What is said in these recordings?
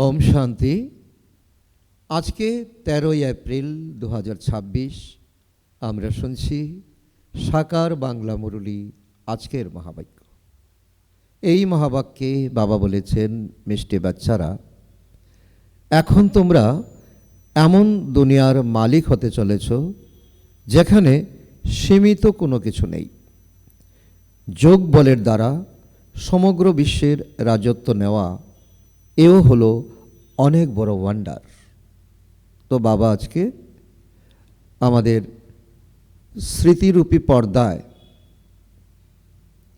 ওম শান্তি। আজকে 13ই এপ্রিল 2026 আমরা শুনছি সাকার বাংলা মুরলী আজকের মহাবাক্য। এই মহাবাক্যে বাবা বলেছেন, মিষ্টি বাচ্চারা, এখন তোমরা এমন দুনিয়ার মালিক হতে চলেছ যেখানে সীমিত কোনো কিছু নেই। যোগ বলের দ্বারা সমগ্র বিশ্বের রাজত্ব নেওয়া এও হলো অনেক বড় ওয়ান্ডার। তো বাবা আজকে আমাদের স্মৃতিরূপী পর্দায়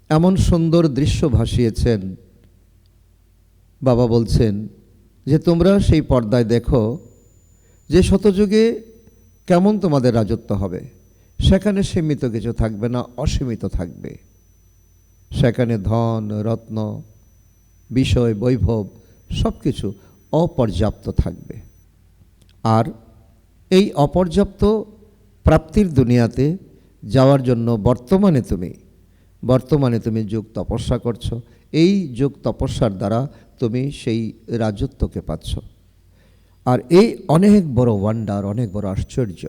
এমন সুন্দর দৃশ্য ভাসিয়েছেন। বাবা বলছেন যে তোমরা সেই পর্দায় দেখো যে শতযুগে কেমন তোমাদের রাজত্ব হবে। সেখানে সীমিত কিছু থাকবে না, অসীমিত থাকবে। সেখানে ধন রত্ন বিষয় বৈভব সব কিছু অপর্যাপ্ত থাকবে। আর এই অপর্যাপ্ত প্রাপ্তির দুনিয়াতে যাওয়ার জন্য বর্তমানে তুমি যোগ তপস্যা করছো। এই যোগ তপস্যার দ্বারা তুমি সেই রাজত্বকে পাচ্ছ। আর এই অনেক বড় ওয়ান্ডার, অনেক বড় আশ্চর্য।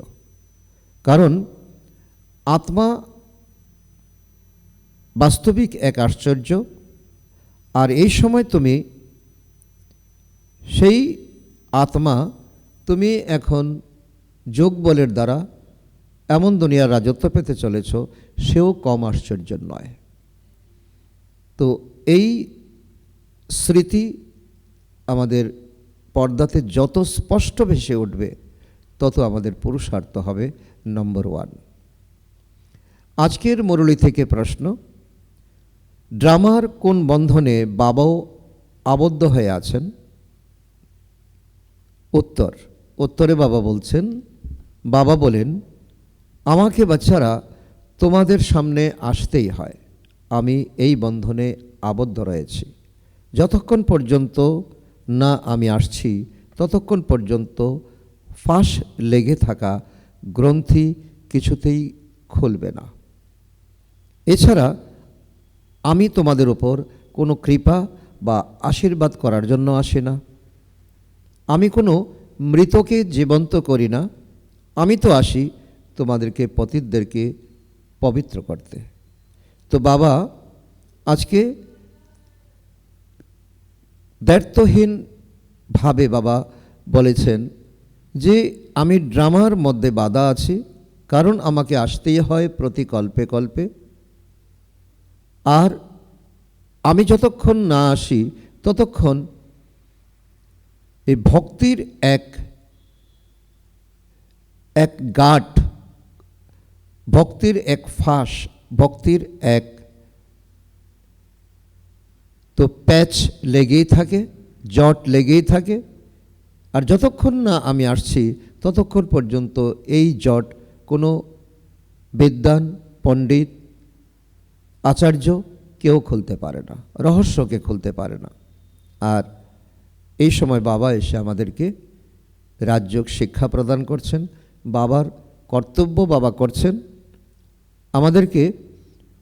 কারণ আত্মা বাস্তবিক এক আশ্চর্য। আর এই সময় তুমি সেই আত্মা, তুমি এখন যোগ বলের দ্বারা এমন দুনিয়ার রাজত্ব পেতে চলেছ, সেও কম আশ্চর্য নয়। তো এই স্মৃতি আমাদের পর্দাতে যত স্পষ্ট ভেসে উঠবে তত আমাদের পুরুষার্থ হবে নম্বর 1। আজকের মুরলী থেকে প্রশ্ন, ড্রামার কোন বন্ধনে বাবাও আবদ্ধ হয়ে আছেন? উত্তরে বাবা বলেন, আমাকে বাচ্চারা তোমাদের সামনে আসতেই হয়। আমি এই বন্ধনে আবদ্ধ রয়েছি। যতক্ষণ পর্যন্ত না আমি আসছি ততক্ষণ পর্যন্ত ফাঁস লেগে থাকা গ্রন্থি কিছুতেই খুলবে না। এছাড়া আমি তোমাদের ওপর কোনো কৃপা বা আশীর্বাদ করার জন্য আসি না। আমি কোনো মৃতকে জীবন্ত করি না। আমি তো আসি তোমাদেরকে, পতিতদেরকে পবিত্র করতে। তো বাবা আজকে দ্ব্যর্থহীন ভাবে বাবা বলেছেন যে আমি ড্রামার মধ্যে বাধা আছি, কারণ আমাকে আসতেই হয় প্রতি কল্পে কল্পে। আর আমি যতক্ষণ না আসি ততক্ষণ এই ভক্তির এক গাঁট, ভক্তির এক ফাঁস, ভক্তির এক তো প্যাচ লেগেই থাকে, জট লেগেই থাকে। আর যতক্ষণ না আমি আসছি ততক্ষণ পর্যন্ত এই জট কোনো বিদ্বান, পণ্ডিত, আচার্য কেউ খুলতে পারে না, রহস্যকে খুলতে পারে না। আর এই সময় বাবা এসে আমাদেরকে রাজযোগ শিক্ষা প্রদান করছেন। বাবার কর্তব্য বাবা করছেন, আমাদেরকে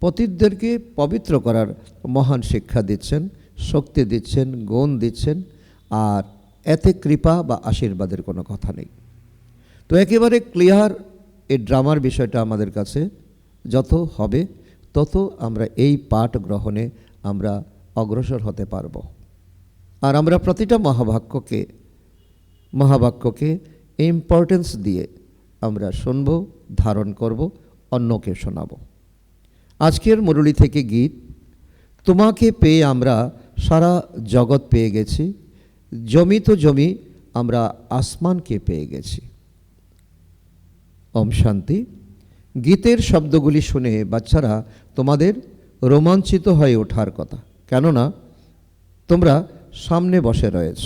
পতিতদেরকে পবিত্র করার মহান শিক্ষা দিচ্ছেন, শক্তি দিচ্ছেন, গুণ দিচ্ছেন। আর এতে কৃপা বা আশীর্বাদের কোনো কথা নেই। তো একেবারে ক্লিয়ার এই ড্রামার বিষয়টা আমাদের কাছে যত হবে তত আমরা এই পাঠ গ্রহণে আমরা অগ্রসর হতে পারব। আর আমরা প্রতিটা মহাবাক্যকে ইম্পর্টেন্স দিয়ে আমরা শুনব, ধারণ করব, অন্যকে শোনাব। আজকের মুরলী থেকে গীত, তোমাকে পেয়ে আমরা সারা জগৎ পেয়ে গেছি, জমি তো জমি আমরা আসমানকে পেয়ে গেছি। ওম শান্তি। গীতের শব্দগুলি শুনে বাচ্চারা তোমাদের রোমাঞ্চিত হয়ে ওঠার কথা, কেননা তোমরা সামনে বসে রয়েছ।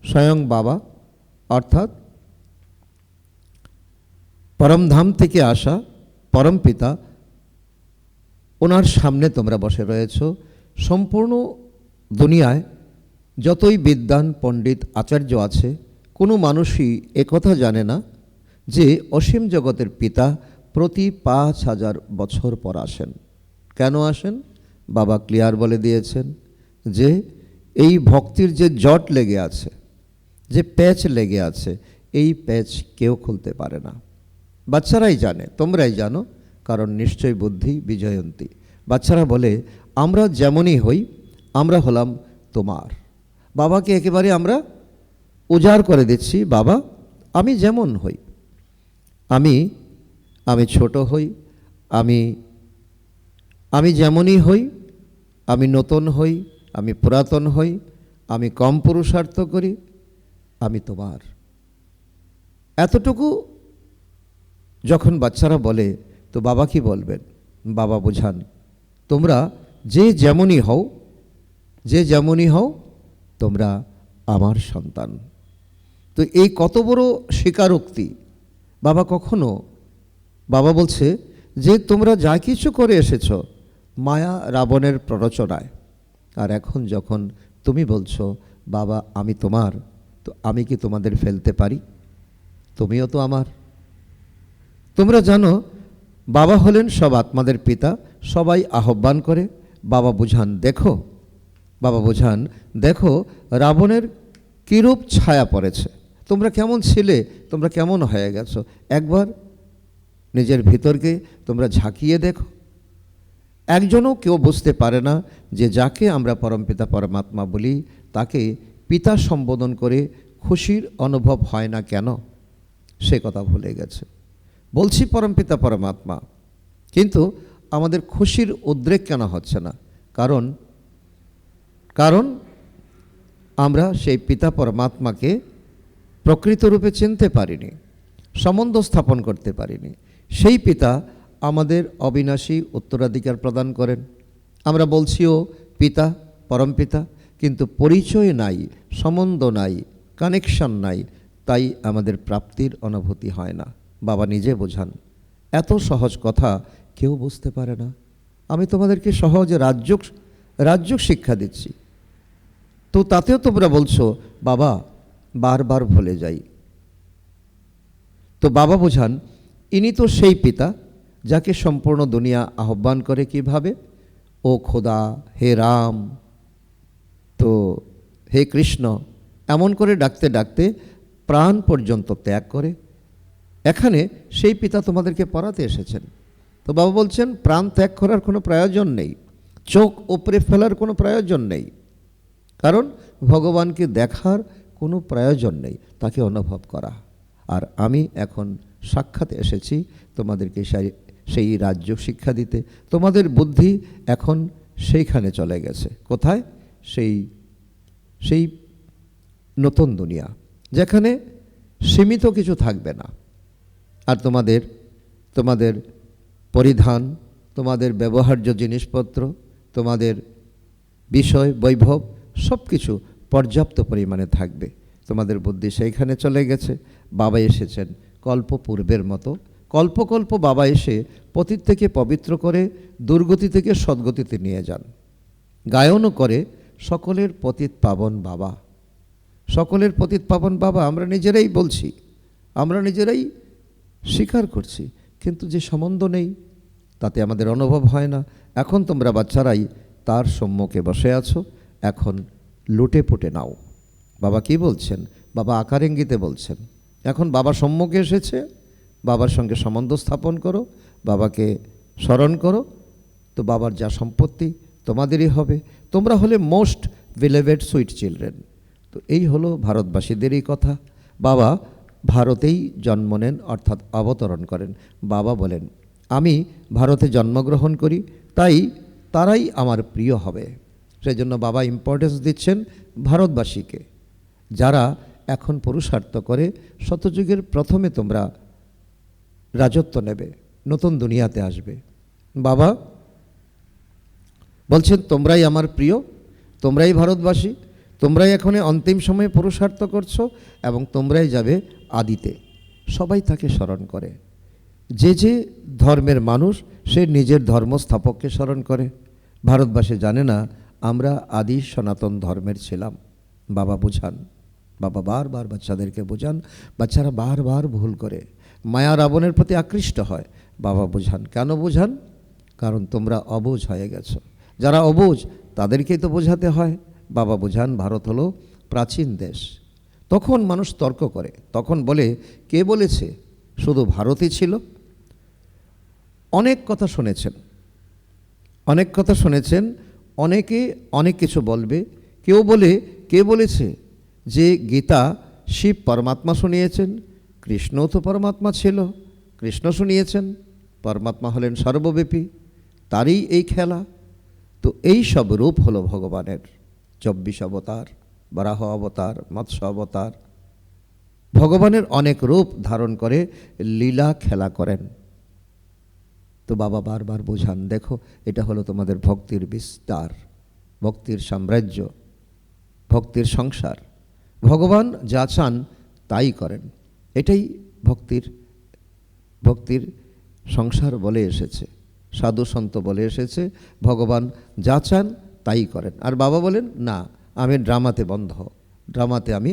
স্বয়ং বাবা অর্থাৎ পরমধাম থেকে আসা পরম পিতা, ওনার সামনে তোমরা বসে রয়েছ। সম্পূর্ণ দুনিয়ায় যতই বিদ্বান, পণ্ডিত, আচার্য আছে, কোনো মানুষই একথা জানে না যে অসীম জগতের পিতা প্রতি 5000 বছর পর আসেন। কেন আসেন? বাবা ক্লিয়ার বলে দিয়েছেন যে এই ভক্তির যে জট লেগে আছে, যে প্যাচ লেগে আছে, এই প্যাচ কেউ খুলতে পারে না। বাচ্চারাই জানে, তোমরাই জানো, কারণ নিশ্চয় বুদ্ধি বিজয়ন্তী। বাচ্চারা বলে আমরা যেমনই হই, আমরা হলাম তোমার। বাবাকে একেবারে আমরা উজাড় করে দিচ্ছি, বাবা আমি যেমন হই, আমি ছোট হই, আমি যেমনই হই, আমি নতুন হই, আমি পুরাতন হই, আমি কম পুরুষার্থ করি, আমি তোমার। এতটুকু যখন বাচ্চারা বলে, তো বাবা কি বলবেন? বাবা বোঝান, তোমরা যে যেমনই হও তোমরা আমার সন্তান। তো এই কত বড় স্বীকারোক্তি! বাবা বলছে যে তোমরা যা কিছু করে এসেছো মায়া রাবণের প্ররোচনায়, আর এখন যখন তুমি বলছো বাবা আমি তোমার, তো আমি কি তোমাদের ফেলতে পারি? তুমিও তো আমার। তোমরা জানো বাবা হলেন সব আত্মাদের পিতা, সবাই আহ্বান করে। বাবা বোঝান দেখো রাবণের কিরূপ ছায়া পড়েছে, তোমরা কেমন ছিলে, তোমরা কেমন হয়ে গেছো, একবার নিজের ভিতরকে তোমরা ঝাঁকিয়ে দেখো। একজনও কেউ বুঝতে পারে না যে যাকে আমরা পরমপিতা পরমাত্মা বলি তাকে পিতা সম্বোধন করে খুশির অনুভব হয় না কেন, সে কথা ভুলে গেছে। বলছি পরমপিতা পরমাত্মা, কিন্তু আমাদের খুশির উদ্রেক কেন হচ্ছে না? কারণ আমরা সেই পিতা পরমাত্মাকে প্রকৃত রূপে চিনতে পারিনি, সম্বন্ধ স্থাপন করতে পারিনি। সেই পিতা আমাদের অবিনাশী উত্তরাধিকার প্রদান করেন। আমরা বলছিও পিতা, পরমপিতা, কিন্তু পরিচয় নাই, সম্বন্ধ নাই, কানেকশন নাই, তাই আমাদের প্রাপ্তির অনুভূতি হয় না। বাবা নিজে বোঝান, এত সহজ কথা কেউ বুঝতে পারে না। আমি তোমাদেরকে সহজে রাজ্য শিক্ষা দিচ্ছি, তো তাতেও তোমরা বলছো বাবা বারবার ভুলে যাই। তো বাবা বোঝান, ইনি তো সেই পিতা যাকে সম্পূর্ণ দুনিয়া আহ্বান করে কিভাবে, ও খোদা, হে রাম, তো হে কৃষ্ণ, এমন করে ডাকতে ডাকতে প্রাণ পর্যন্ত ত্যাগ করে। এখানে সেই পিতা তোমাদেরকে পড়াতে এসেছেন। তো বাবা বলছেন প্রাণ ত্যাগ করার কোনো প্রয়োজন নেই, চোখ উপরে ফেলার কোনো প্রয়োজন নেই, কারণ ভগবানকে দেখার কোনো প্রয়োজন নেই, তাকে অনুভব করা। আর আমি এখন সাক্ষাৎ এসেছি তোমাদেরকে সেই রাজ্য শিক্ষা দিতে। তোমাদের বুদ্ধি এখন সেইখানে চলে গেছে। কোথায়? সেই নতুন দুনিয়া, যেখানে সীমিত কিছু থাকবে না। আর তোমাদের পরিধান, তোমাদের ব্যবহার্য জিনিসপত্র, তোমাদের বিষয় বৈভব সব কিছু পর্যাপ্ত পরিমাণে থাকবে। তোমাদের বুদ্ধি সেইখানে চলে গেছে। বাবা এসেছেন কল্পপূর্বের মতো, কল্প বাবা এসে পতিত থেকে পবিত্র করে দুর্গতি থেকে সদ্গতিতে নিয়ে যান। গায়নও করে সকলের পতিত পাবন বাবা, সকলের পতিত পাবন বাবা। আমরা নিজেরাই বলছি, আমরা নিজেরাই স্বীকার করছি, কিন্তু যে সম্বন্ধ নেই তাতে আমাদের অনুভব হয় না। এখন তোমরা বাচ্চারাই তার সম্মুখে বসে আছো, এখন লুটে পুটে নাও। বাবা কি বলছেন? বাবা আকার ইঙ্গিতে বলছেন, এখন বাবা সম্মুখে এসেছে, বাবার সঙ্গে সম্বন্ধ স্থাপন করো, বাবাকে স্মরণ করো, তো বাবার যা সম্পত্তি তোমাদেরই হবে। তোমরা হলে মোস্ট বিলেভেড সুইট চিলড্রেন। তো এই হলো ভারতবাসীদেরই কথা। বাবা ভারতেই জন্ম নেন, অর্থাৎ অবতরণ করেন। বাবা বলেন আমি ভারতে জন্মগ্রহণ করি, তাই তারাই আমার প্রিয় হবে। সেই জন্য বাবা ইম্পর্টেন্স দিচ্ছেন ভারতবাসীকে, যারা এখন পুরুষার্থ করে শতযুগের প্রথমে তোমরা রাজত্ব নেবে, নতুন দুনিয়াতে আসবে। বাবা বলছেন তোমরাই আমার প্রিয়, তোমরাই ভারতবাসী, তোমরাই এখন অন্তিম সময়ে পুরুষার্থ করছো এবং তোমরাই যাবে আদিতে। সবাই তাকে স্মরণ করে। যে ধর্মের মানুষ সে নিজের ধর্মস্থাপককে স্মরণ করে। ভারতবাসী জানে না আমরা আদি সনাতন ধর্মের ছিলাম। বাবা বোঝান, বাবা বারবার বাচ্চাদেরকে বোঝান, বাচ্চারা বারবার ভুল করে, মায়া রাবণের প্রতি আকৃষ্ট হয়। বাবা বোঝান, কেন বোঝান? কারণ তোমরা অবুঝ হয়ে গেছো। যারা অবুঝ তাদেরকেই তো বোঝাতে হয়। বাবা বোঝান ভারত হলো প্রাচীন দেশ। তখন মানুষ তর্ক করে, তখন বলে কে বলেছে শুধু ভারতই ছিল? অনেক কথা শুনেছেন, অনেক কথা শুনেছেন, অনেকে অনেক কিছু বলবে। কেউ বলে কে বলেছে যে গীতা শিব পরমাত্মা শুনিয়েছেন, কৃষ্ণও তো পরমাত্মা ছিল, কৃষ্ণ শুনিয়েছেন, পরমাত্মা হলেন সর্বব্যাপী, তারই এই খেলা। তো এই সব রূপ হলো ভগবানের, 24 অবতার, বরাহ অবতার, মৎস্য অবতার। ভগবানের অনেক রূপ ধারণ করে লীলা খেলা করেন। তো বাবা বারবার বোঝান, দেখো এটা হলো তোমাদের ভক্তির বিস্তার, ভক্তির সাম্রাজ্য, ভক্তির সংসার। ভগবান যা চান তাই করেন, এটাই ভক্তির সংসার বলে এসেছে, সাধু সন্ত বলে এসেছে। ভগবান যা চান তাই করেন। আর বাবা বলেন না, আমি ড্রামাতে আমি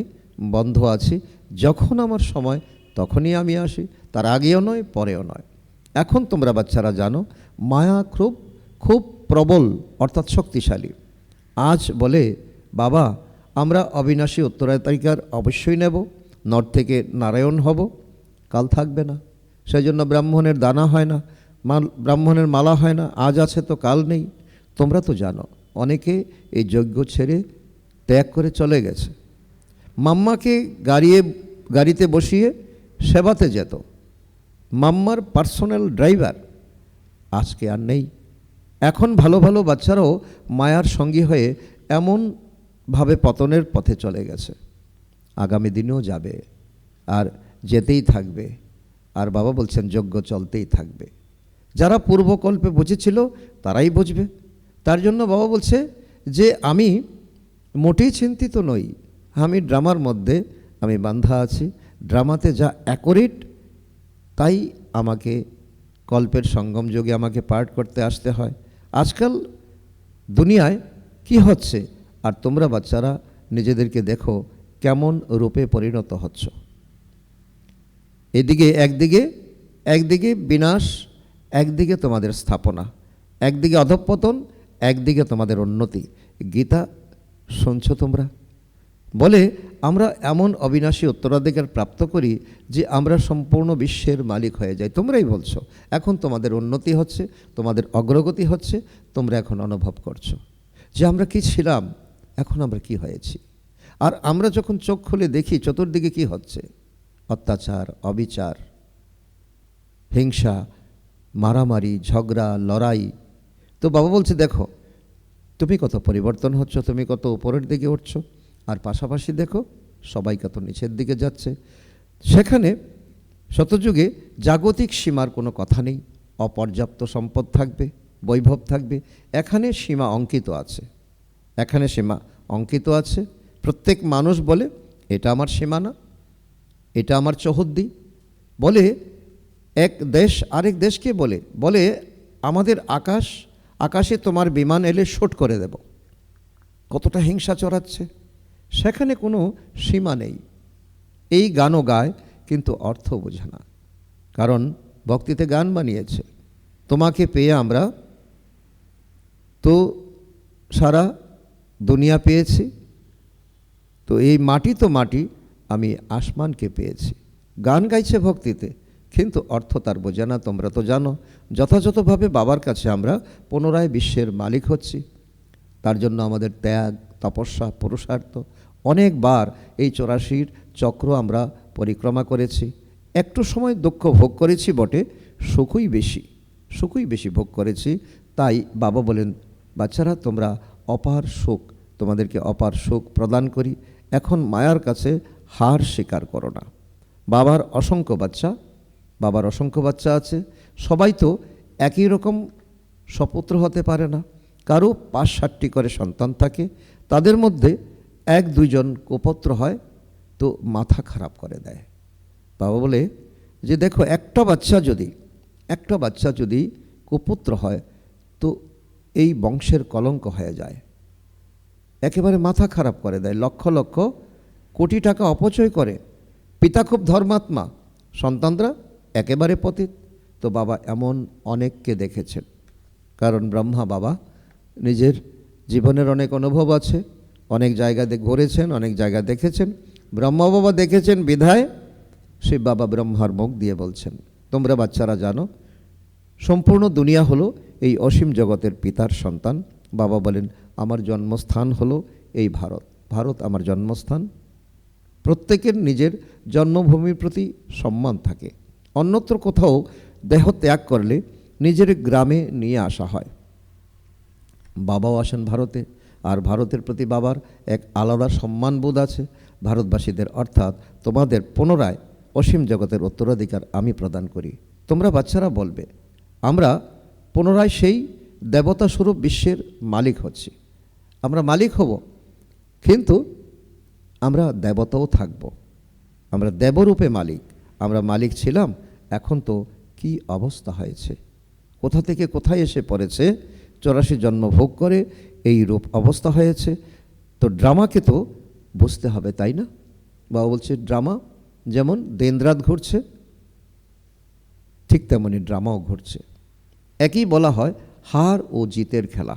বন্ধ আছি, যখন আমার সময় তখনই আমি আসি, তার আগেও নয় পরেও নয়। এখন তোমরা বাচ্চারা জানো মায়া খুব প্রবল অর্থাৎ শক্তিশালী। আজ বলে বাবা আমরা অবিনাশী উত্তরাধিকার অবশ্যই নেব, নর থেকে নারায়ণ হব, কাল থাকবে না। সেই জন্য ব্রাহ্মণের দানা হয় না, ব্রাহ্মণের মালা হয় না, আজ আছে তো কাল নেই। তোমরা তো জানো অনেকে এই যজ্ঞ ছেড়ে ত্যাগ করে চলে গেছে। মাম্মাকে গাড়িতে বসিয়ে সেবাতে যেত, মাম্মার পার্সোনাল ড্রাইভার, আজকে আর নেই। এখন ভালো ভালো বাচ্চারাও মায়ার সঙ্গী হয়ে এমনভাবে পতনের পথে চলে গেছে, আগামী দিনেও যাবে আর যেতেই থাকবে। আর বাবা বলছেন যজ্ঞ চলতেই থাকবে। যারা পূর্বকল্পে বুঝেছিল তারাই বুঝবে। তার জন্য বাবা বলছে যে আমি মোটেই চিন্তিত নই, আমি ড্রামার মধ্যে আমি বাঁধা আছি, ড্রামাতে যা অ্যাকোরেট তাই আমাকে কল্পের সঙ্গম যোগে আমাকে পাঠ করতে আসতে হয়। আজকাল দুনিয়ায় কি হচ্ছে, আর তোমরা বাচ্চারা নিজেদেরকে দেখো কেমন রূপে পরিণত হচ্ছ। এদিকে একদিকে বিনাশ, একদিকে তোমাদের স্থাপনা, একদিকে অধঃপতন, একদিকে তোমাদের উন্নতি। গীতা শুনছ তোমরা? বলে আমরা এমন অবিনাশী উত্তরাধিকার প্রাপ্ত করি যে আমরা সম্পূর্ণ বিশ্বের মালিক হয়ে যাই। তোমরাই বলছো এখন তোমাদের উন্নতি হচ্ছে, তোমাদের অগ্রগতি হচ্ছে, তোমরা এখন অনুভব করছো যে আমরা কি ছিলাম, এখন আমরা কি হয়েছি। আর আমরা যখন চোখ খুলে দেখি চতুর্দিকে কি হচ্ছে, অত্যাচার, অবিচার, হিংসা, মারামারি, ঝগড়া, লড়াই। তো বাবা বলছে দেখো তুমি কত পরিবর্তন হচ্ছ, তুমি কত উপরের দিকে উঠছো, আর পাশাপাশি দেখো সবাই কত নিচের দিকে যাচ্ছে। সেখানে শতযুগে জাগতিক সীমার কোনো কথা নেই, অপর্যাপ্ত সম্পদ থাকবে, বৈভব থাকবে, এখানে সীমা অঙ্কিত আছে, এখানে সীমা অঙ্কিত আছে। প্রত্যেক মানুষ বলে এটা আমার সীমানা, এটা আমার চৌহদ্দি। বলে এক দেশ আরেক দেশকে বলে আমাদের আকাশে তোমার বিমান এলে শুট করে দেব। কতটা হিংসা চড়াচ্ছে, সেখানে কোনো সীমা নেই। এই গানও গায় কিন্তু অর্থ বোঝে না, কারণ ভক্তিতে গান বানিয়েছে। তোমাকে পেয়ে আমরা তো সারা দুনিয়া পেয়েছি, তো এই মাটি তো মাটি, আমি আসমানকে পেয়েছি। গান গাইছে ভক্তিতে, কিন্তু অর্থ তার বোঝে না। তোমরা তো জানো যথাযথভাবে বাবার কাছে আমরা পুনরায় বিশ্বের মালিক হচ্ছি। তার জন্য আমাদের ত্যাগ, তপস্যা, পুরুষার্থ, অনেকবার এই 84 চক্র আমরা পরিক্রমা করেছি। একটু সময় দুঃখ ভোগ করেছি বটে, সুখই বেশি ভোগ করেছি। তাই বাবা বলেন বাচ্চারা তোমরা অপার সুখ, তোমাদেরকে অপার সুখ প্রদান করি, এখন মায়ার কাছে হার স্বীকার করো না। বাবার অসংখ্য বাচ্চা আছে, সবাই তো একই রকম সপুত্র হতে পারে না, কারো 5-7টি করে সন্তান থাকে, তাদের মধ্যে 1-2 কুপুত্র হয় তো মাথা খারাপ করে দেয়। বাবা বলে যে দেখো একটা বাচ্চা যদি কুপুত্র হয় তো এই বংশের কলঙ্ক হয়ে যায়, একেবারে মাথা খারাপ করে দেয়, লক্ষ লক্ষ কোটি টাকা অপচয় করে। পিতা খুব ধর্মাত্মা, সন্তানরা একেবারে পতিত। তো বাবা এমন অনেককে দেখেছেন, কারণ ব্রহ্মা বাবা নিজের জীবনের অনেক অনুভব আছে, অনেক জায়গাতে ঘুরেছেন, অনেক জায়গা দেখেছেন। ব্রহ্মা বাবা দেখেছেন বিধায় শিব বাবা ব্রহ্মার মুখ দিয়ে বলছেন। তোমরা বাচ্চারা জানো সম্পূর্ণ দুনিয়া হলো এই অসীম জগতের পিতার সন্তান। বাবা বলেন আমার জন্মস্থান হলো এই ভারত, ভারত আমার জন্মস্থান। প্রত্যেকের নিজের জন্মভূমির প্রতি সম্মান থাকে। অন্যত্র কোথাও দেহ ত্যাগ করলে নিজের গ্রামে নিয়ে আসা হয়। বাবাও আসেন ভারতে, আর ভারতের প্রতি বাবার এক আলাদা সম্মানবোধ আছে। ভারতবাসীদের অর্থাৎ তোমাদের পুনরায় অসীম জগতের উত্তরাধিকার আমি প্রদান করি। তোমরা বাচ্চারা বলবে আমরা পুনরায় সেই দেবতা স্বরূপ বিশ্বের মালিক হচ্ছি। আমরা মালিক হব, কিন্তু আমরা দেবতাও থাকব। আমরা দেবরূপে মালিক। আমরা মালিক ছিলাম, এখন তো কি অবস্থা হয়েছে, কোথা থেকে কোথায় এসে পড়েছে। 84 জন্ম ভোগ করে এই রূপ অবস্থা হয়েছে। তো ড্রামাকে তো বুঝতে হবে, তাই না? বাবা বলছে ড্রামা যেমন দিনরাত ঘুরছে, ঠিক তেমনি ড্রামাও ঘুরছে। একই বলা হয় হার ও জিতের খেলা।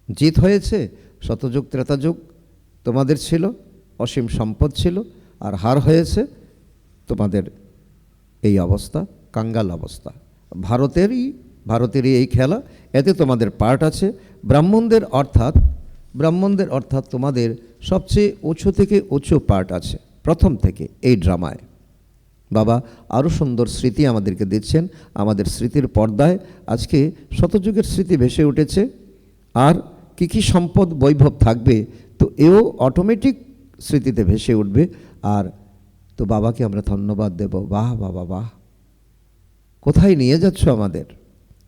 জিত হয়েছে শতযুগ ত্রেতাযুগ তোমাদের ছিল, অসীম সম্পদ ছিল, আর হার হয়েছে তোমাদের এই অবস্থা, কাঙ্গাল অবস্থা। ভারতেরই এই খেলা, এতে তোমাদের পার্ট আছে। ব্রাহ্মণদের অর্থাৎ তোমাদের সবচেয়ে উঁচু থেকে উঁচু পার্ট আছে প্রথম থেকে এই ড্রামায়। বাবা আরও সুন্দর স্মৃতি আমাদেরকে দিচ্ছেন। আমাদের স্মৃতির পর্দায় আজকে শতযুগের স্মৃতি ভেসে উঠেছে। আর কি কি সম্পদ বৈভব থাকবে, তো এও অটোমেটিক স্মৃতিতে ভেসে উঠবে। আর তো বাবাকে আমরা ধন্যবাদ দেব। বাহ বাবা বাহ, কোথায় নিয়ে যাচ্ছ আমাদের।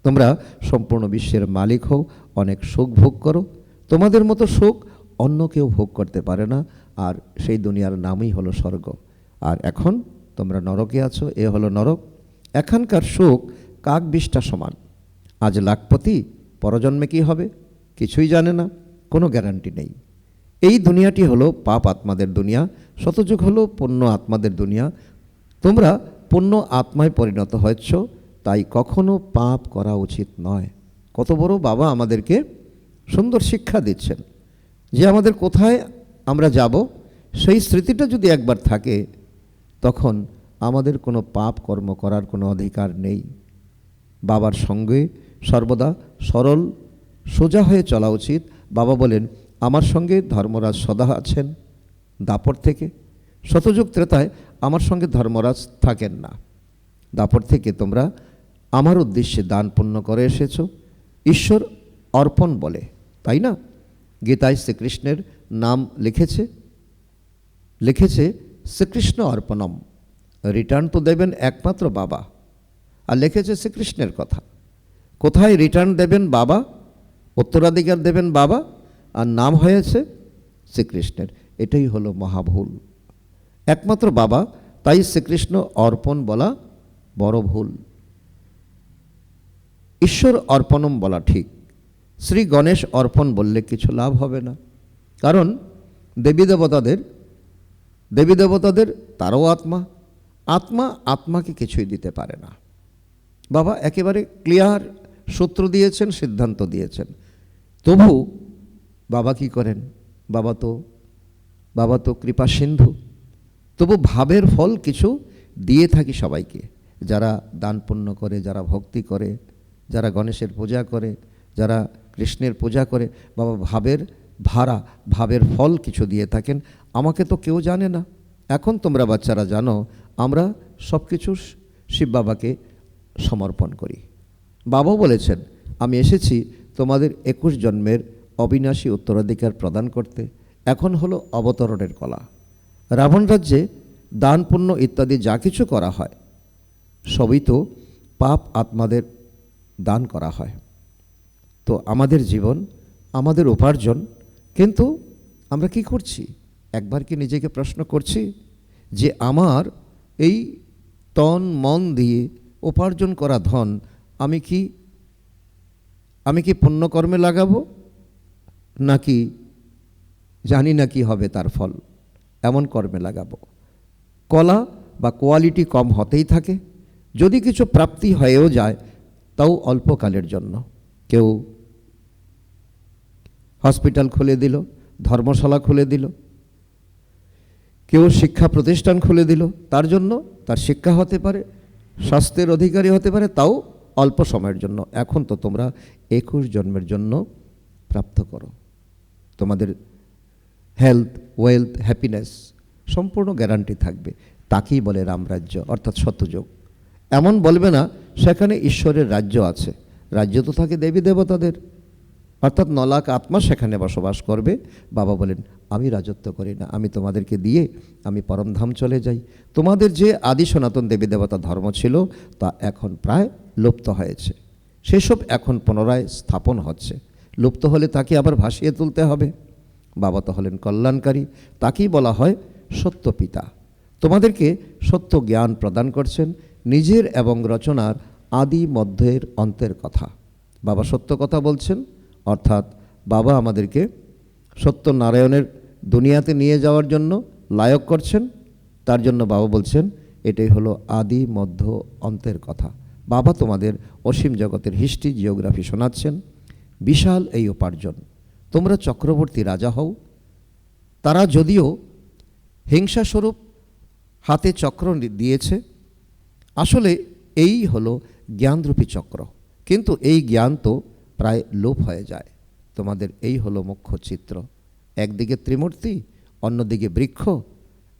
তোমরা সম্পূর্ণ বিশ্বের মালিক হও, অনেক সুখ ভোগ করো। তোমাদের মতো সুখ অন্য কেউ ভোগ করতে পারে না। আর সেই দুনিয়ার নামই হলো স্বর্গ। আর এখন তোমরা নরকে আছো, এ হলো নরক। এখানকার সুখ কাক বিষ্ঠা সমান। আজ লাখপতি, পরজন্মে কি হবে কিছুই জানে না, কোনো গ্যারান্টি নেই। এই দুনিয়াটি হলো পাপ আত্মাদের দুনিয়া, শতযুগ হলো পুণ্য আত্মাদের দুনিয়া। তোমরা পুণ্য আত্মায় পরিণত হয়েছ, তাই কখনো পাপ করা উচিত নয়। কত বড় বাবা আমাদেরকে সুন্দর শিক্ষা দিচ্ছেন যে আমাদের কোথায় আমরা যাব, সেই স্মৃতিটা যদি একবার থাকে তখন আমাদের কোনো পাপ কর্ম করার কোনো অধিকার নেই। বাবার সঙ্গে সর্বদা সরল সোজা হয়ে চলা উচিত। বাবা বলেন আমার সঙ্গে ধর্মরাজ সদা আছেন দাপর থেকে। শতযুগ ত্রেতায় আমার সঙ্গে ধর্মরাজ থাকেন না। দাপর থেকে তোমরা আমার উদ্দেশ্যে দান পুণ্য করে এসেছো, ঈশ্বর অর্পণ বলে, তাই না? গীতায় শ্রীকৃষ্ণের নাম লিখেছে শ্রীকৃষ্ণ অর্পণম। রিটার্ন তো দেবেন একমাত্র বাবা, আর লিখেছে শ্রীকৃষ্ণের কথা। কোথায় রিটার্ন দেবেন বাবা, উত্তরাধিকার দেবেন বাবা, আর নাম হয়েছে শ্রীকৃষ্ণের। এটাই হলো মহাভুল। একমাত্র বাবা, তাই শ্রীকৃষ্ণ অর্পণ বলা বড় ভুল। ঈশ্বর অর্পণম বলা ঠিক। শ্রী গণেশ অর্পণ বললে কিছু লাভ হবে না, কারণ দেবী দেবতাদের তারও আত্মাকে কিছুই দিতে পারে না। বাবা একেবারে ক্লিয়ার সূত্র দিয়েছেন, সিদ্ধান্ত দিয়েছেন। তবু বাবা কি করেন? বাবা তো কৃপা সিন্ধু। তবু ভাবের ফল কিছু দিয়ে থাকি সবাইকে। যারা দান পুণ্য করে, যারা ভক্তি করে, যারা গণেশের পূজা করে, যারা কৃষ্ণের পূজা করে, বাবা ভাবের ফল কিছু দিয়ে থাকেন। আমাকে তো কেউ জানে না। এখন তোমরা বাচ্চারা জানো আমরা সব কিছু শিব বাবাকে সমর্পণ করি। বাবাও বলেছেন আমি এসেছি তোমাদের 21 জন্মের অবিনাশী উত্তরাধিকার প্রদান করতে। এখন হলো অবতরণের কলা। রাবণ রাজ্যে দান পুণ্য ইত্যাদি যা কিছু করা হয় সবই তো পাপ আত্মাদের দান করা হয়। তো আমাদের জীবন, আমাদের উপার্জন, কিন্তু আমরা কি করছি? একবার কি নিজেকে প্রশ্ন করছি যে আমার এই তন মন দিয়ে উপার্জন করা ধন আমি কি পুণ্যকর্মে লাগাবো, নাকি জানি না কি হবে তার ফল, এমন কর্মে লাগাবো? কলা বা কোয়ালিটি কম হতেই থাকে। যদি কিছু প্রাপ্তি হয়েও যায় তাও অল্পকালের জন্য। কেউ হসপিটাল খুলে দিল, ধর্মশালা খুলে দিল, কেউ শিক্ষা প্রতিষ্ঠান খুলে দিল, তার জন্য তার শিক্ষা হতে পারে, স্বাস্থ্যের অধিকারী হতে পারে, তাও অল্প সময়ের জন্য। এখন তো তোমরা 21 জন্মের জন্য প্রাপ্ত করো, তোমাদের হেলথ, ওয়েলথ, হ্যাপিনেস সম্পূর্ণ গ্যারান্টি থাকবে। তাকেই বলে রামরাজ্য, অর্থাৎ সত্যযুগ। এমন বলবে না সেখানে ঈশ্বরের রাজ্য আছে, রাজ্য তো থাকে দেবী দেবতাদের, অর্থাৎ 9 লাখ আত্মা সেখানে বসবাস করবে। বাবা বলেন আমি রাজত্ব করি না, আমি তোমাদেরকে দিয়ে আমি পরমধাম চলে যাই। তোমাদের যে আদি সনাতন দেবী দেবতা ধর্ম ছিল তা এখন প্রায় লুপ্ত হয়েছে, সেসব এখন পুনরায় স্থাপন হচ্ছে। লুপ্ত হলে তাকে আবার ভাসিয়ে তুলতে হবে। বাবা তো হলেন কল্যাণকারী, তাকেই বলা হয় সত্য পিতা। তোমাদেরকে সত্য জ্ঞান প্রদান করছেন, নিজের এবং রচনার আদি মধ্যের অন্তের কথা। বাবা সত্য কথা বলছেন, অর্থাৎ বাবা আমাদেরকে সত্যনারায়ণের দুনিয়াতে নিয়ে যাওয়ার জন্য লায়ক করছেন। তার জন্য বাবা বলছেন এটাই হলো আদি মধ্য অন্তের কথা। বাবা তোমাদের অসীম জগতের হিস্ট্রি, জিওগ্রাফি শোনাচ্ছেন। বিশাল এই উপার্জন, তোমরা চক্রবর্তী রাজা হও। তারা যদিও হিংসাস্বরূপ হাতে চক্র দিয়েছে, আসলে এই হলো জ্ঞানরূপী চক্র, কিন্তু এই জ্ঞান তো প্রায় লোপ হয়ে যায়। তোমাদের এই হলো মুখ্য চিত্র, একদিকে ত্রিমূর্তি, অন্যদিকে বৃক্ষ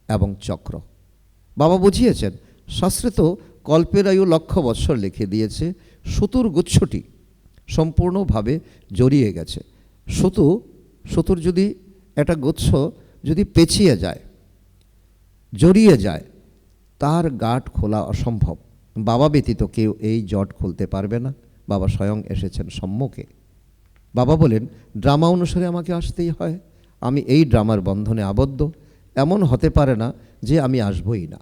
এবং চক্র। বাবা বুঝিয়েছেন, শাস্ত্রে তো কল্পের আয়ু 1,00,000 বৎসর লিখে দিয়েছে। সুতুর গুচ্ছটি সম্পূর্ণভাবে জড়িয়ে গেছে। সুতুর যদি একটা গুচ্ছ যদি পেঁচিয়ে যায়, জড়িয়ে যায়, তার গাঁট খোলা অসম্ভব। বাবা ব্যতীত কেউ এই জট খুলতে পারবে না। বাবা স্বয়ং এসেছেন সম্মুখে। বাবা বলেন ড্রামা অনুসারে আমাকে আসতেই হয়, আমি এই ড্রামার বন্ধনে আবদ্ধ। এমন হতে পারে না যে আমি আসবই না,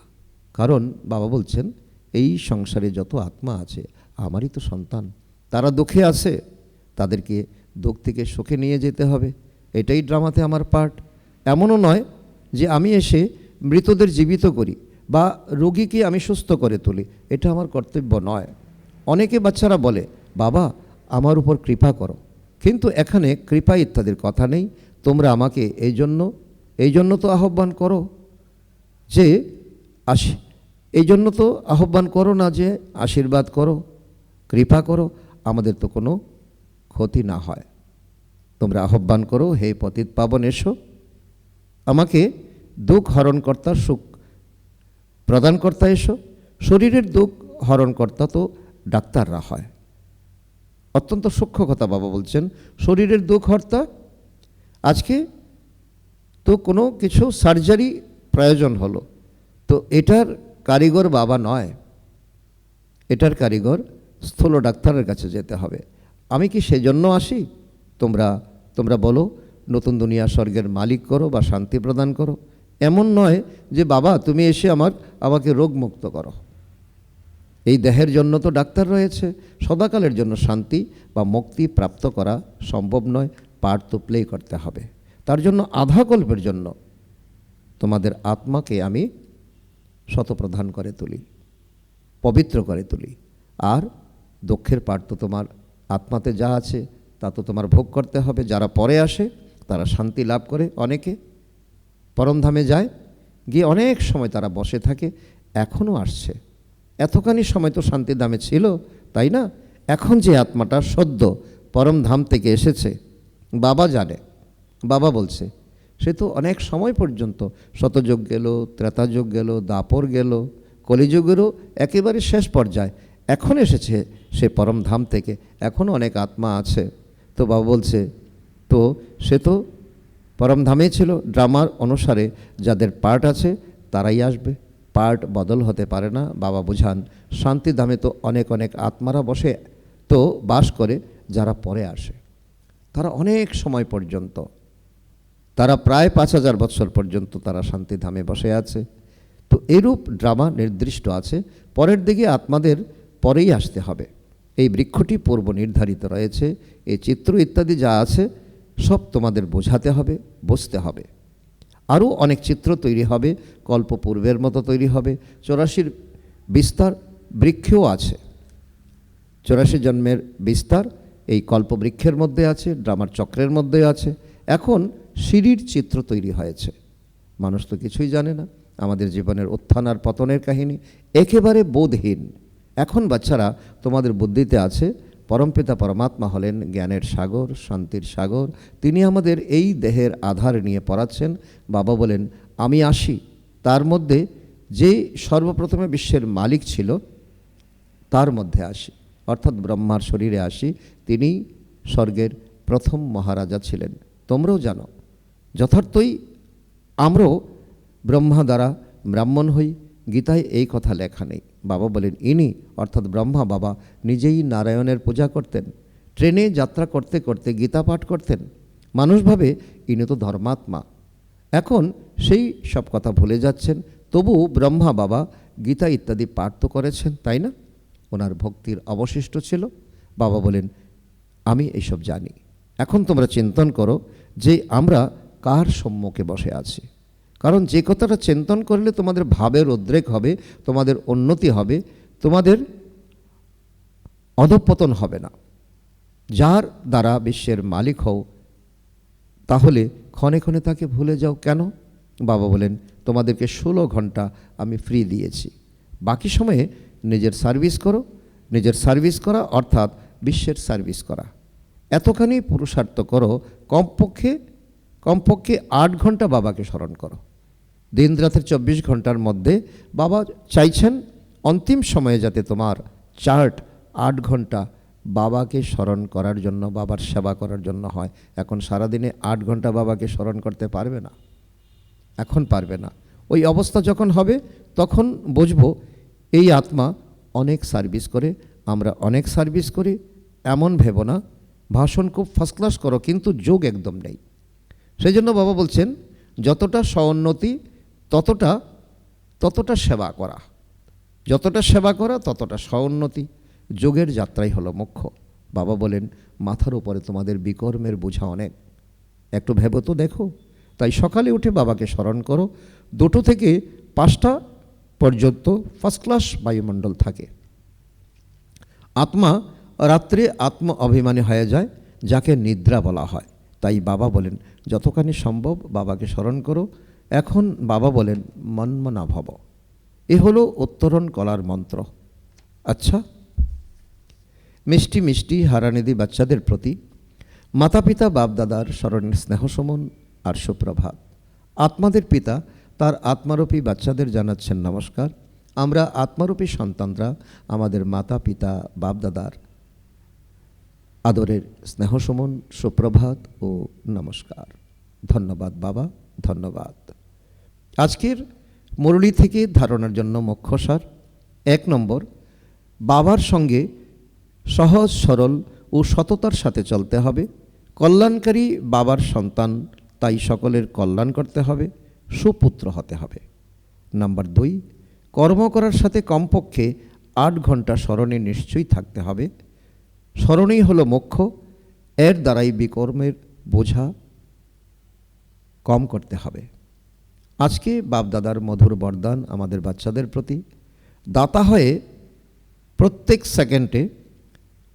কারণ বাবা বলছেন এই সংসারে যত আত্মা আছে আমারই তো সন্তান। তারা দুঃখে আছে, তাদেরকে দুঃখ থেকে সুখে নিয়ে যেতে হবে, এটাই ড্রামাতে আমার পার্ট। এমনও নয় যে আমি এসে মৃতদের জীবিত করি বা রোগীকে আমি সুস্থ করে তুলি, এটা আমার কর্তব্য নয়। অনেকে বাচ্চারা বলে বাবা আমার উপর কৃপা করো, কিন্তু এখানে কৃপা ইত্যাদির কথা নেই। তোমরা আমাকে এই জন্য তো আহ্বান করো যে এই জন্য তো আহ্বান করো না যে আশীর্বাদ করো, কৃপা করো, আমাদের তো কোনো ক্ষতি না হয়। তোমরা আহ্বান করো, হে পতিত পাবন এসো, আমাকে দুঃখ হরণকর্তা, সুখ প্রদানকর্তা এসো। শরীরের দুঃখ হরণকর্তা তো ডাক্তাররা হয়। অত্যন্ত সূক্ষ্ম কথা বাবা বলছেন, শরীরের দুঃখ হর্তা। আজকে তো কোনো কিছু সার্জারি প্রয়োজন হলো, তো এটার কারিগর বাবা নয়, এটার কারিগর স্থূল ডাক্তারের কাছে যেতে হবে। আমি কি সেজন্য আসি? তোমরা বলো নতুন দুনিয়া স্বর্গের মালিক করো বা শান্তি প্রদান করো। এমন নয় যে বাবা তুমি এসে আমাকে রোগমুক্ত করো। এই দেহের জন্য তো ডাক্তার রয়েছে, সদাকালের জন্য শান্তি বা মুক্তি প্রাপ্ত করা সম্ভব নয়, পার্ট তো প্লে করতে হবে। তার জন্য আধা কল্পের জন্য তোমাদের আত্মাকে আমি শতপ্রধান করে তুলি, পবিত্র করে তুলি। আর দুঃখের পার্ট তো তোমার আত্মাতে যা আছে তা তো তোমার ভোগ করতে হবে। যারা পরে আসে তারা শান্তি লাভ করে, অনেকে পরমধামে যায়, গিয়ে অনেক সময় তারা বসে থাকে, এখনও আসছে। এতখানি সময় তো শান্তিধামে ছিল, তাই না? এখন যে আত্মাটা সদ্য পরমধাম থেকে এসেছে, বাবা জানে, বাবা বলছে সে তো অনেক সময় পর্যন্ত শতযুগ গেল, ত্রেতাযুগ গেল, দাপর গেল, কলিযুগেরও একেবারে শেষ পর্যায়ে এখন এসেছে সে পরমধাম থেকে, এখনও অনেক আত্মা আছে। তো বাবা বলছে তো সে তো পরমধামে ছিল। ড্রামার অনুসারে যাদের পার্ট আছে তারাই আসবে, পার্ট বদল হতে পারে না। বাবা বুঝান শান্তিধামে তো অনেক আত্মারা বসে তো বাস করে, যারা পরে আসে তারা অনেক সময় পর্যন্ত, তারা প্রায় 5,000 বৎসর পর্যন্ত তারা শান্তিধামে বসে আছে। তো এরূপ ড্রামা নির্দিষ্ট আছে, পরের দিকে আত্মাদের পরেই আসতে হবে। এই বৃক্ষটি পূর্ব নির্ধারিত রয়েছে, এই চিত্র ইত্যাদি যা আছে সব তোমাদের বোঝাতে হবে, বুঝতে হবে। আরও অনেক চিত্র তৈরি হবে, কল্প পূর্বের মতো তৈরি হবে। 84 বিস্তার বৃক্ষও আছে, 84 জন্মের বিস্তার এই কল্পবৃক্ষের মধ্যে আছে, ড্রামার চক্রের মধ্যে আছে। এখন সিঁড়ির চিত্র তৈরি হয়েছে। মানুষ তো কিছুই জানে না, আমাদের জীবনের উত্থান আর পতনের কাহিনী একেবারে বোধহীন। এখন বাচ্চারা তোমাদের বুদ্ধিতে আছে, পরমপিতা পরমাত্মা হলেন জ্ঞানের সাগর, শান্তির সাগর, তিনি আমাদের এই দেহের আধার নিয়ে পড়াচ্ছেন। বাবা বলেন আমি আসি, তার মধ্যে যে সর্বপ্রথমে বিশ্বের মালিক ছিল তার মধ্যে আসি, অর্থাৎ ব্রহ্মার শরীরে আসি। তিনি স্বর্গের প্রথম মহারাজা ছিলেন। তোমরাও জানো, যথার্থই আমরাও ব্রহ্মা দ্বারা ব্রাহ্মণ হই, গীতায় এই কথা লেখা নেই। বাবা বলেন ইনি অর্থাৎ ব্রহ্মা বাবা নিজেই নারায়ণের পূজা করতেন। ট্রেনে যাত্রা করতে করতে গীতা পাঠ করতেন। মানুষ ভাবে ইনি তো ধর্মাত্মা। এখন সেই সব কথা ভুলে যাচ্ছেন, তবু ব্রহ্মা বাবা গীতা ইত্যাদি পাঠ তো করেছেন, তাই না? ওনার ভক্তির অবশিষ্ট ছিল। বাবা বলেন আমি এইসব জানি। এখন তোমরা চিন্তন করো যে আমরা কার সম্মুখে বসে আছি। কারণ যে কথাটা চিন্তন করলে তোমাদের ভাবের উদ্রেক হবে, তোমাদের উন্নতি হবে, তোমাদের অধঃপতন হবে না। যার দ্বারা বিশ্বের মালিক হও, তাহলে ক্ষণে ক্ষণে তাকে ভুলে যাও কেন? বাবা বলেন তোমাদেরকে 16 ঘন্টা আমি ফ্রি দিয়েছি, বাকি সময়ে নিজের সার্ভিস করো। নিজের সার্ভিস করা অর্থাৎ বিশ্বের সার্ভিস করা। এতখানি পুরুষার্থ করো, কমপক্ষে 8 ঘন্টা বাবাকে স্মরণ করো। দিন রাতের 24 ঘন্টার মধ্যে বাবা চাইছেন অন্তিম সময়ে যাতে তোমার চার্ট 8 ঘন্টা বাবাকে স্মরণ করার জন্য, বাবার সেবা করার জন্য হয়। এখন সারাদিনে 8 ঘন্টা বাবাকে স্মরণ করতে পারবে না, এখন পারবে না। ওই অবস্থা যখন হবে তখন বুঝবো এই আত্মা অনেক সার্ভিস করে, আমরা অনেক সার্ভিস করি। এমন ভেবো না। ভাষণ খুব ফার্স্ট ক্লাস করো, কিন্তু যোগ একদম নেই। সেই জন্য বাবা বলছেন যতটা স্বউন্নতি ততটা সেবা করা, যতটা সেবা করা ততটা স্বউন্নতি। যোগের যাত্রাই হলো মুখ্য। বাবা বলেন মাথার উপরে তোমাদের বিকর্মের বোঝা অনেক, একটু ভেবো তো দেখো। তাই সকালে উঠে বাবাকে স্মরণ করো। 2টো থেকে 5টা পর্যন্ত ফার্স্ট ক্লাস বায়ুমণ্ডল থাকে। আত্মা রাত্রে আত্ম অভিমানী হয়ে যায়, যাকে নিদ্রা বলা হয়। তাই বাবা বলেন যতখানি সম্ভব বাবাকে স্মরণ করো। এখন বাবা বলেন মন্মনা ভব, এ হলো উত্তরণ কলার মন্ত্র। আচ্ছা, মিষ্টি মিষ্টি হারানিধি বাচ্চাদের প্রতি মাতা পিতা বাপদাদার স্মরণের স্নেহসমন আর সুপ্রভাত। আত্মাদের পিতা তার আত্মারূপী বাচ্চাদের জানাচ্ছেন নমস্কার। আমরা আত্মারূপী সন্তানরা আমাদের মাতা পিতা বাপদাদার আদরের স্নেহসমন, সুপ্রভাত ও নমস্কার। ধন্যবাদ বাবা, ধন্যবাদ। আজকের মুরলী থেকে ধারণার জন্য মুখ্যসার 1 নম্বর, বাবার সঙ্গে সহজ সরল ও সততার সাথে চলতে হবে। কল্যাণকারী বাবার সন্তান, তাই সকলের কল্যাণ করতে হবে, সুপুত্র হতে হবে। নাম্বার 2, কর্ম করার সাথে কমপক্ষে 8 ঘন্টা স্মরণে নিশ্চয়ই থাকতে হবে। স্মরণেই হলো মুখ্য, এর দ্বারাই বিকর্মের বোঝা কম করতে হবে। আজকে বাপদাদার মধুর বরদান আমাদের বাচ্চাদের প্রতি। দাতা হয়ে প্রত্যেক সেকেন্ডে,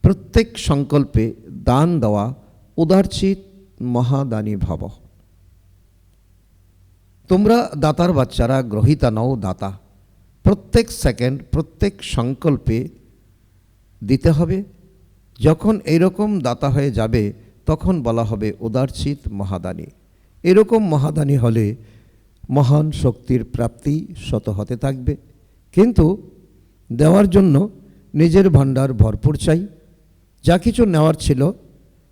প্রত্যেক সংকল্পে দান দেওয়া, উদারচিত মহাদানী ভব। তোমরা দাতার বাচ্চারা, গ্রহিতা নও, দাতা। প্রত্যেক সেকেন্ড, প্রত্যেক সংকল্পে দিতে হবে। যখন এইরকম দাতা হয়ে যাবে তখন বলা হবে উদারচিত মহাদানী। এরকম মহাদানী হলে মহান শক্তির প্রাপ্তি শত হতে থাকবে। কিন্তু দেওয়ার জন্য নিজের ভাণ্ডার ভরপুর চাই। যা কিছু নেওয়ার ছিল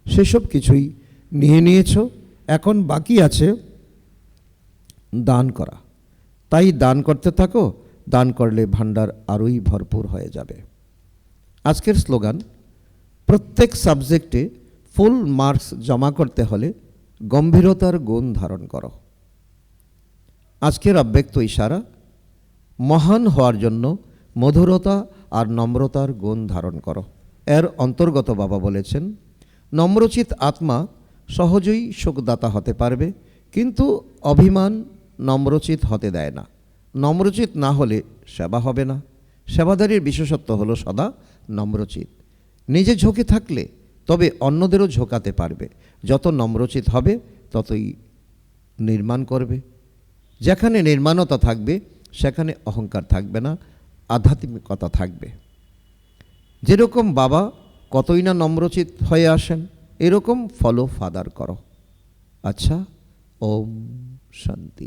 সেসব কিছুই নিয়ে নিয়েছো, এখন বাকি আছে দান করা। তাই দান করতে থাকো, দান করলে ভাণ্ডার আরোই ভরপুর হয়ে যাবে। আজকের স্লোগান, প্রত্যেক সাবজেক্টে ফুল মার্কস জমা করতে হলে গম্ভীরতার গুণ ধারণ করো। আজকের অব্যক্ত ইশারা, মহান হওয়ার জন্য মধুরতা আর নম্রতার গুণ ধারণ করো। এর অন্তর্গত বাবা বলেছেন নম্রচিত আত্মা সহজেই সুখদাতা হতে পারবে, কিন্তু অভিমান নম্রচিত হতে দেয় না। নম্রচিত না হলে সেবা হবে না। সেবাদারির বিশেষত্ব হলো সদা নম্রচিত। নিজে ঝোঁকে থাকলে তবে অন্যদেরও ঝোঁকাতে পারবে। যত নম্রচিত হবে ততই নির্মাণ করবে। যেখানে নির্মাণতা থাকবে সেখানে অহংকার থাকবে না, আধ্যাত্মিকতা থাকবে। যেরকম বাবা কতই না নম্রচিত হয়ে আসেন, এরকম ফলো ফাদার করো। আচ্ছা, ওম শান্তি।